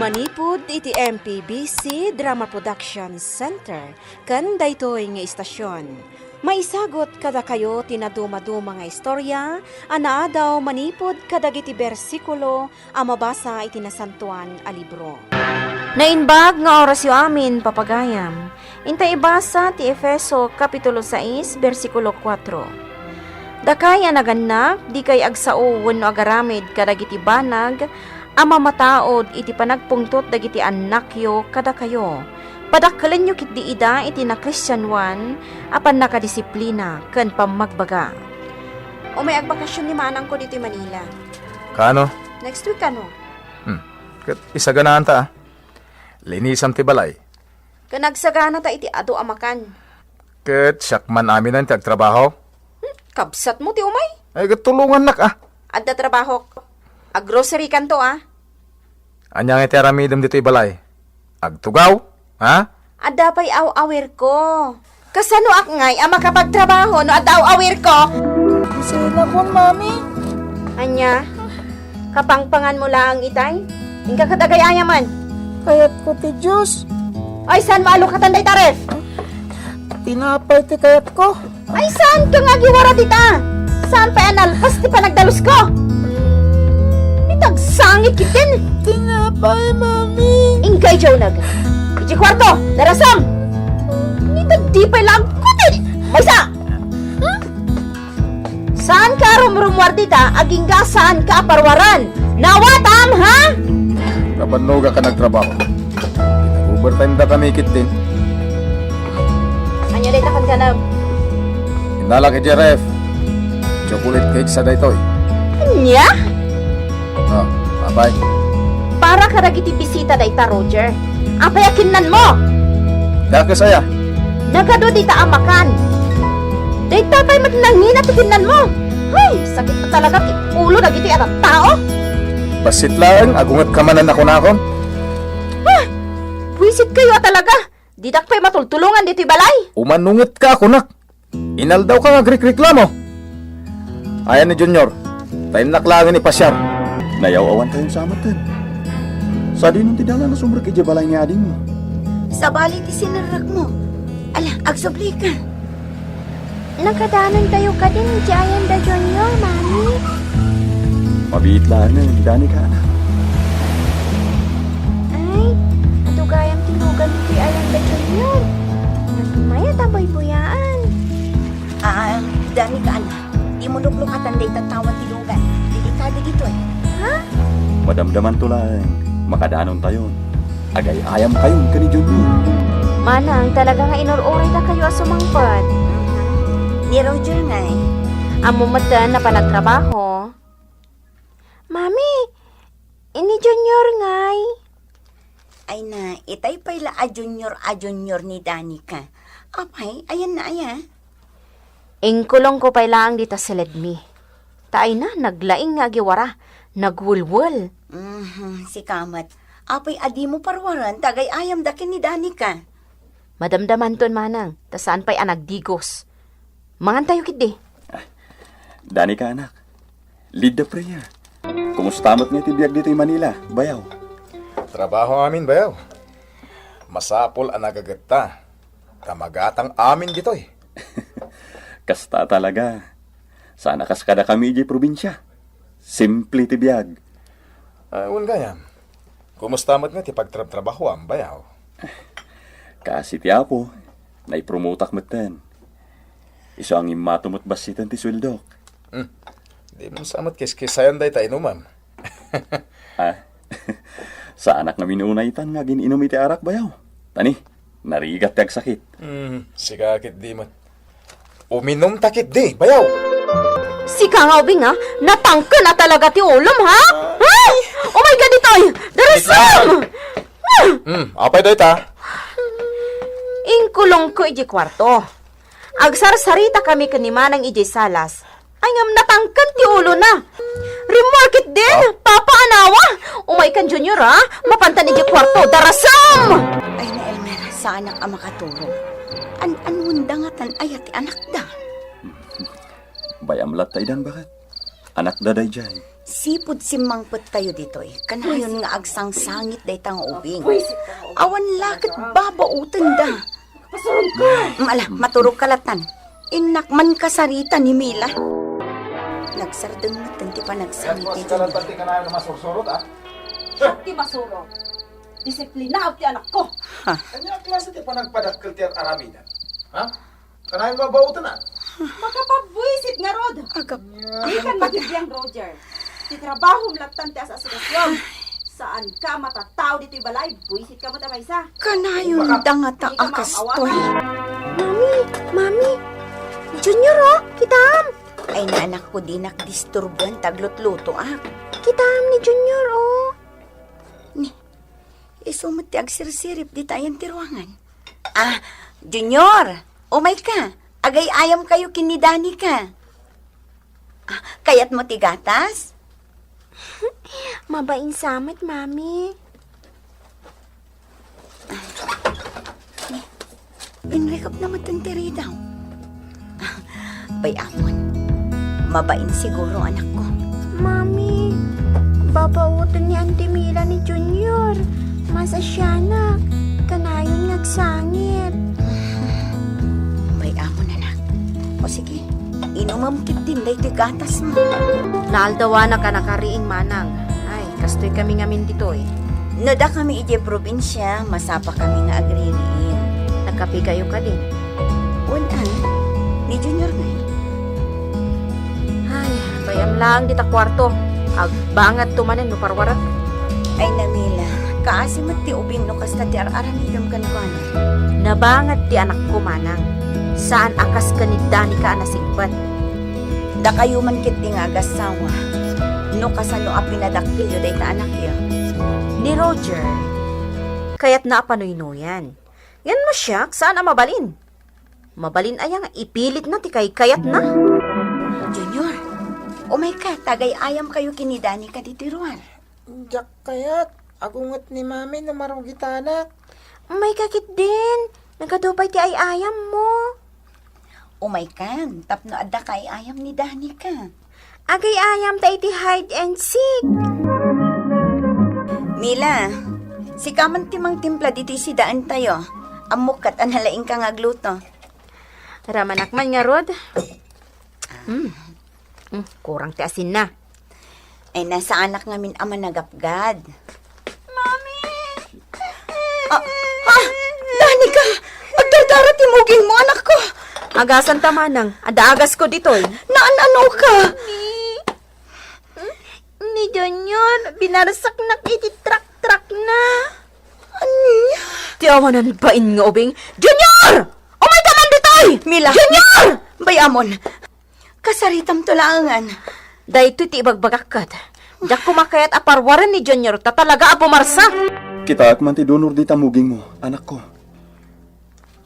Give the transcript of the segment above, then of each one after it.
Manipud iti MPBC Drama Production Center ken daytoy nga istasyon. Maisagot kada kayo tinaduma-duma nga istorya, anaadaw manipod kadagiti bersikulo a mabasa iti nasantuan a libro. Nainbag nga oras yu amin papagayam. Intay ibasa ti Efeso Kapitulo 6, versikulo 4. Dakay anagannak, di kay agsao wenno agaramid kadagiti banag, ama mataod iti panagpungtot dagiti annakyo kada kayo. Padakalen nyo kit di ida iti na Christian one, apan nakadisiplina ken pamagbaga. O may agbakasyon ni manang ko dito Manila. Kano? Next week ano? Kat isaganaan ta. Linisan ti balay. Kanagsagana ta iti ado amakan. Kat syakman amin ang tagtrabaho. Kabsat mo ti umay. Ay katulungan nak Adda trabaho. Ag-grocery kanto Anyang iti aramidem dito balay. Agtugaw, ha? Adda pa'y aw-awir ko. Kasano ak ngay ang makapagtrabaho no adda aw-awir ko? Sila ko, mami. Anya, kapangpangan mo lang itay. Ingka katagayayaman. Kayat ko ti Diyos. Ay, saan maalukatan day taref? Tinapay ti kayat ko. Ay, saan ka nga giwara tita? Saan pa analpas ti panagdalus ko? Itagsangit kitin. Tinapay, mami. Ingkay jawnag. Iji kwarto, darasam. Nita di pa lang kutin. Maysa! Saan ka rumrumwar tita? Agingga saan ka parwaran? Nawatam, ha? Kabanuga ka nagtrabaho. Pinag-overtime da kami kit din. Anya day takan ka na. Inalak iti ref. Chocolate cake sa daytoy. Anya? Bye. Para ka ragiti bisita day ta, Roger. Apayakinan mo. Daka saya. Nagado di ta amakan. Day tapay matnangin at tikinan mo. Ay, sakit pa talaga ti ulo na giti atang tao. Basit lang, agungat kamanan ako na akon. Buisit kayo talaga. Didak pa'y matultulungan dito'y balay. Umanungat ka ako nak. Inaldaw ka nga reklamo. Ayan ni Junior. Tayo naklangin ni Pasyar. Nayaw-awan tayong samatan. Sa di nung tidala na sumrak ijabalay nga ading mo. Sa bali ti sinarak mo. Ala, agsubli ka. Nakadanan tayo ka din, Giant da Junior, Mami. Mabiit lang na, dani ka na. Ay, atugayang tilugan ni Giant da Junior. Nagmaya taboy buyaan. Dani ka ana. Di mo luklukatan day tatawan tilugan. Delikado dito Madamdaman to lang, makadanon tayo. Agay ayam kayon ka ni Junior. Manang, talaga nga inururay na kayo sumangpad. Ni Roger nga Amo matan na panagtrabaho. Mami, ini Junior ngay. Ay na, itay pala a junior ni Dani ka. Apay, ayan na aya. Ingkulong ko pa'y lang dito sa ledmi. Taay na, naglaing nga giwara. Nagwulwul. Si Kamat. Apay, adi mo parwaran, tagay ayam dakin ni Dani ka. Madamdaman ton manang, ta saan pa'y anagdigos. Mangan tayo kidi. Dani ka anak. Lead the prayer. Kumustamat nga tibiyag dito yung Manila, bayaw. Trabaho amin bayaw. Masapol ang nagagata. Kamagatang amin gitoy. Kasta talaga. Sana kaskada kami di probinsya. Simple tibiyag. Ayun ganyan. Kumustamat nga ti pagtrabaho ang bayaw. Kasi ti Apo, naipromotak matan. Iso ang imatumot basitan ti swildok. Di mo samat kiskisayan day tayo numam. Sa anak na minuunaytan nga gininom iti arak bayaw. Tani, narigat ti agsakit. Sikakit di mat. Uminom takit di, bayaw. Si Kangawbing natangka na talaga ti ulam ha? Oh my God, itoy! Darasam! Apay day ta. Ingkulong ko iji kwarto. Agsarsarita kami kanimanang iji salas. Ay ngam natangkan ti ulo na. Remarket din, Papa Anawa. Umay kan Junior mapantan iji kwarto. Darasam! Ay na Elmer, sa anak ang makaturo. Anundangatan ayat ti anak da. Bayam lat tayo dan bakat. Anak daday jay. Sipod simmangpet tayo ditoy. Kanayon nga agsang sangit day tang ubing. Awan lakit babautan da. Pasurong ka! Mala, maturog kalatan. Inakman kasarita ni Mila. Nagsardeng natin ti pa nagsangit ni Junior. ka na yung masursurot, ah. Ti masuro. Disiplina ti anak ko. Kanya klase ti pa nagpadakkel ti aramidan. Ha? Kanayon mabautan, ah. Makapabwisit nga, Rod. Agap. Di kan magiging Roger. Ti trabaho mlatan ti asasirasyon. Saan ka matataw dito'y balay? Buisit ka mo ta kaysa. Kanayon da nga ta Di ka akastoy. Mami, Junior, oh, kitam. Ay na anak ko di nakdisturban taglot-luto ah. Kitam ni Junior, oh. Isumat ti agsirsirip di tayan ti ruangan. Ah, Junior, umay ka. Agay ayam kayo kinidani ka. Ah, kayat mo ti gatas? Mabain samit, Mami. Pinrekap na matantiri daw. Ah, bay amon. Mabain siguro anak ko. Mami, babautan ni Auntie Mila ni Junior. Masa siya na. Kanayon nagsangit. Bay amon anak. O sige, inumamkit din day ti gatas mo. Naaldawa na ka nakariing manang. Ay, kastoy kami ngamin dito eh. Nada kami ije probinsya, masapa kami nga agririin. Nagkapi kayo ka din. Una, ni Junior nga. Ay, bayam lang dita kwarto. Agbangat tumanin no parwarat. Ay namila, kaasimat ti ubing no kasta ti araramidam kanwana. Nabangat di anak ko manang. Saan akas kanidani ka nasingpat? Da kayo man kit di nga agasawa. No kasano a pinadakil yo day ta anak yo. Ni Roger. Kaya't naapanoy-noyan. Yan masyak, saan ang mabalin? Mabalin ayang ipilit na ti kay kayat na. Junior, umay ka, tagay ayam kayo kinidani ka dito ruan. Jak kayat, agungot ni mami na marugitanak. May kakit din. Nagkadupay ti ay ayam mo. Umay ka, tapno adda kay ayam ni Dani ka. Agay ayam ta iti hide and seek. Mila, si kaman timang timpla dito si daan tayo. Amukat anhalaing ka nga gluto. Ramanak man nga, Rod. Kurang ti asin na. Ay nasa anak ngamin ama nagapgad. Mami! Dani ka! Agdadara timugin mo anak ko! Agasan tamanang. Adaagas ko ditoy. Naan-ano ka? Ni Junior, binarasak na iti trak-trak na. Anya? Tiyawanan bain nga ubing. Junior! Umay taman ditoy! Mila! Junior! Bayamon! Kasaritam tulangan. Dahito ti ibagbagakat. Diyak kumakayat aparwaran ni Junior ta talaga apumarsa. Kita at man ti donor di tamuging mo, anak ko.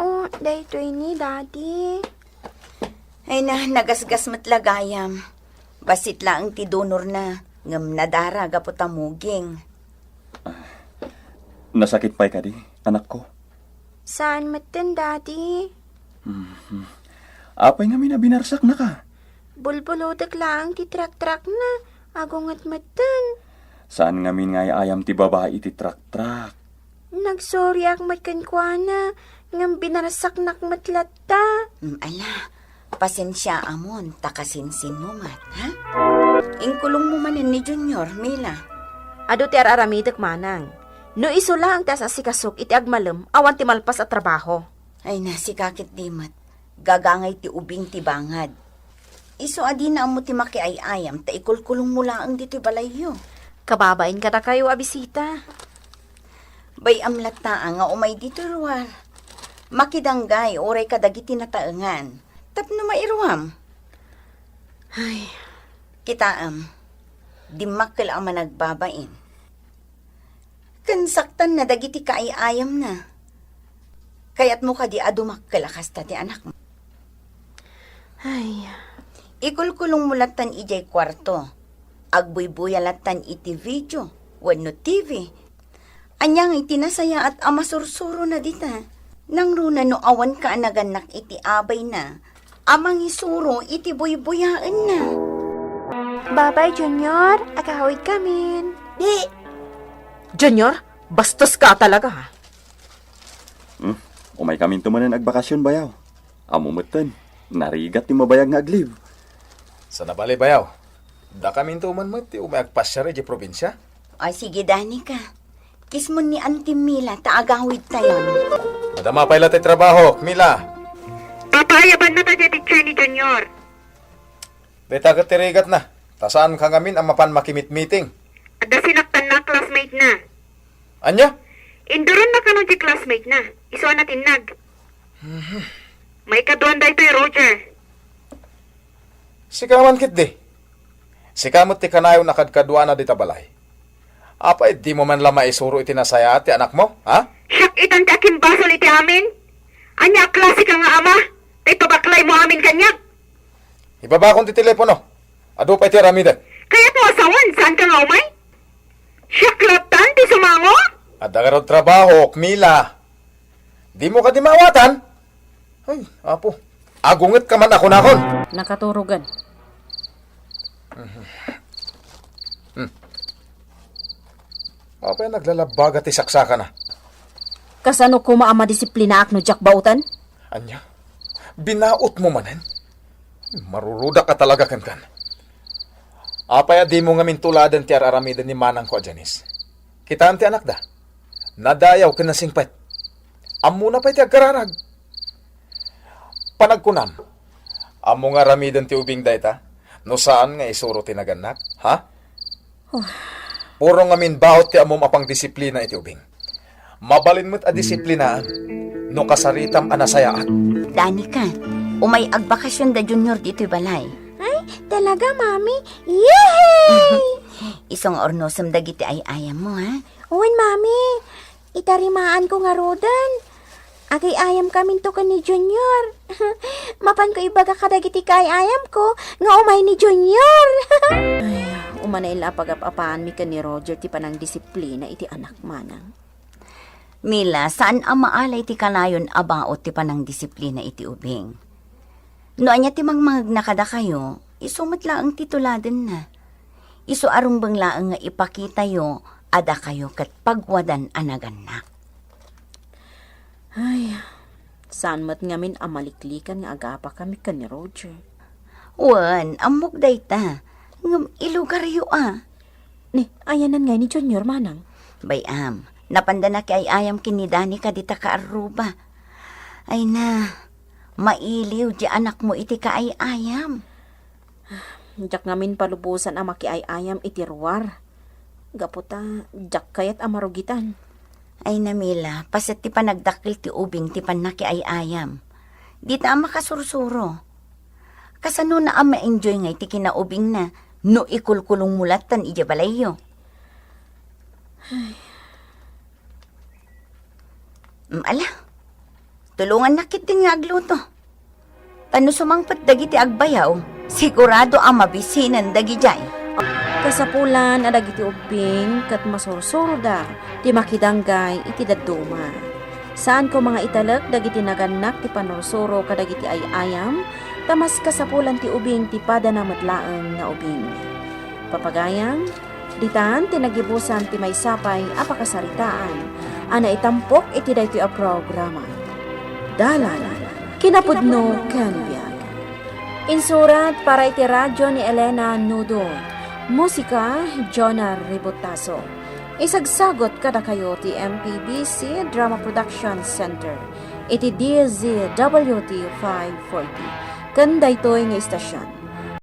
Oh, dahito ini, Daddy. Ay na, nagasgas matlagayam. Basit lang ti donor na. Ngam nadara gaputamuging. Nasakit pa'y ka di, anak ko. Saan matin, Daddy? Apay nga binarsak na ka. Bulbulutak lang ti trak-trak na. Agungat matan. Saan nga min nga ayam ti babae ti trak-trak. Nagsoryak matkankwana. Ngam binarasak nak matlata. Ala, pasensya amon, takasinsin mo mat, ha? Ingkulong mo manin ni Junior, Mila. Ado ti araramidak manang. No iso lang tas asikasok iti agmalem awan ti malpas at trabaho. Ay na, si kakit dimat. Gagangay ti ubing ti bangad. Iso adi na mo ti makiayayam, ta ikulkulong mo lang dito balayyo. Kababain ka na kayo abisita. Bay amlata nga umay dito ruwar. Makidanggay, oray kadagiti na taengan. Tapno mairuam. Ay, Kitaam, di makil ang managbabain. Kansaktan na dagiti kaayayam na. Kaya't mo ka di adumakil akasta ti anak mo. ay, Ikulkulong mo latan ijay kwarto. Agbuy-buya latan iti video, wano TV. Anyang itinasaya at amasursuro na dita. Nang runa no awan ka anaganak iti abay na. Amang isuro iti buy-buyaan na. Babay, Junior. Agawid kamin. Di, Junior, bastos ka talaga ha. Umay kami tumanan agbakasyon bayaw. Amumutan, narigat ti mabayag nga agliv. Sa nabali bayaw. Da kami tuman mo, ti umayag pasya rin di probinsya. ay sige Danica. Kiss mo ni Auntie Mila, taagawid tayon. Madama pa ila tayo trabaho, Mila. Papayaban na tayo teacher ni Junior. Deta ka tirigat na. Tasaan ka ngamin ang mapan makimit meeting. At sinaktan na classmate na. Anya? Induron na ka si classmate na. Isuan na tinag. May kaduan da ito Roger. Sikaman kit di. Sikamot ti kanayo nakadkadwa na di tabalay. Apa di mo man lama isuro itinasaya ti anak mo, ha? Siyak itan ti aking basol iti amin. Anya klase ka nga ama. Tay pabaklay mo amin kanyak. Ibaba kong ti telepono. Ado pa iti ramida. Kaya mo asawan, saan ka nga umay? Siyak laptan ti sumango? At dagarod trabaho, Mila. Di mo ka di mawatan? Ay, apo. Agunget ka man ako nakon. Nakaturugan. Apa naglalabag at isaksaka na. Kasano ko maama disiplina ak no Jack Bautan? Anya? Binaot mo manen? Maruruda ka talaga kankan. Apaya di mo nga mintuladan ti araramidan ni manang ko, Janice. Kitaan ti anak da. Nadayaw ka na singpet. Amo na pa ti agkararag. Panagkunam. Amo nga ramidan ti ubing dayta. No saan nga isuro ti naganak, ha? Puro nga minbahot ti amo mapang disiplina iti ubing. Mabalin mo't a disiplinaan. No kasaritam anasayaat. Danica, umay agbakasyon da Junior dito'y balay. Ay, talaga, Mami. Yay! Isang ornosam dagiti ay ayam mo, ha? Uwan, Mami. Itarimaan ko nga rodan. Agay ayam kamin to ka ni Junior. Mapan ko ibaga kadagiti kay ayam ko nga umay ni Junior. Ay, umanay la pagapapaan mi ka ni Roger ti panang disiplina iti anak manang. Mila, saan ang maalay ti kanayon abaot ti panang disiplina iti ubing? No anya ti nakada kayo, isumat laang tituladen na. Isu arong bang laang nga ipakita yo, ada kayo kat pagwadan anaganak. Ay, saan mat ngamin amaliklikan nga agapa kami ka ni Roger. Wan, amok day ta. Ngam ilugar yo Ni, ayanan nga ni Junior manang. Bayam, napanda na kay ayam kinidani ka dita ka aruba. Ay na, mailiw di anak mo iti ka ay ayam. Jak ngamin palubusan ang makiayayam iti ruwar. Gaputa, jak kayat amarugitan. Ay na Mila, paset ti panagdakil ti ubing ti panaki ay ayam. Di ta makasursuro. Kasano na ang ma-enjoy nga iti kinaubing na no ikulkulong mulatan ija balayo. Ala, tulungan na kit din nga agluto. Tano sumangpat dagiti agbayaw, sigurado ang mabisinan dagi jay. Kasapulan adag iti ubing kat masursuro da ti makidanggay iti daduma. Saan ko mga italak dagiti naganak ti panursuro kadagiti ay ayam tamas kasapulan ti ubing ti pada na matlaeng nga ubing. Papagayam, ditan ti nagibusan ti may sapay apakasaritaan ana itampok iti daytoy a programa. Dalan kinapudno ken biag. Insurat para iti radyo ni Elena Nudo. Musika, Jonah Ribotaso. Isagsagot kada kayo ti MPBC Drama Production Center. Iti DZWT 540. Kanday to'y nga istasyon.